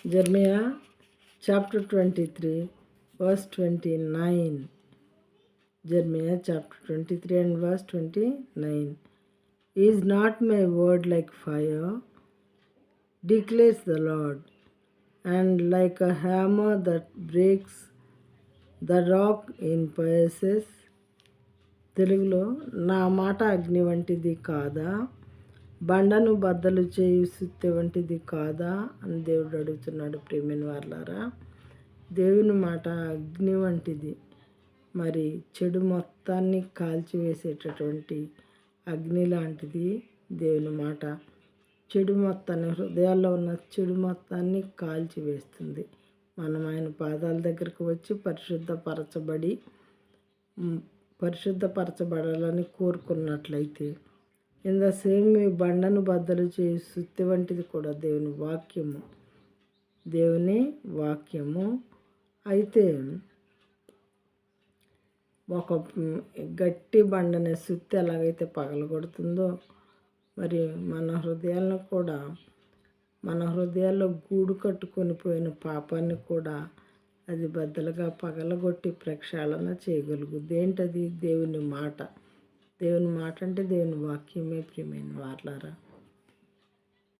Jeremiah chapter 23, verse 29. Jeremiah chapter 23 and verse 29. Is not my word like fire, declares the Lord, and like a hammer that breaks the rock in pieces? తెలుగులో నా మాట అగ్ని వంటిది కాదా, బండను బద్దలు చేయు సుత్తె వంటిది కాదా అని దేవుడు అడుగుతున్నాడు. ప్రియమైన వారలారా, దేవుని మాట అగ్ని వంటిది. మరి చెడు మొత్తాన్ని కాల్చివేసేటటువంటి అగ్ని లాంటిది దేవుని మాట. చెడు మొత్తాన్ని, హృదయాల్లో ఉన్న చెడు మొత్తాన్ని కాల్చివేస్తుంది. మనం ఆయన పాదాల దగ్గరకు వచ్చి పరిశుద్ధపరచబడాలని కోరుకున్నట్లయితే, ఇన్ ద సేమ్ వే బండను బద్దలు చేయి సుత్తి వంటిది కూడా దేవుని వాక్యము. అయితే ఒక గట్టి బండనే సుత్తి ఎలాగైతే పగలగొడుతుందో, మరి మన హృదయాల్లో గూడు కట్టుకొని పోయిన పాపాన్ని కూడా అది బద్దలుగా పగలగొట్టి ప్రక్షాళన చేయగలుగుద్ది. ఏంటది? దేవుని మాట. దేవుని మాట అంటే దేవుని వాక్యమే. ప్రియమైన వారలారా,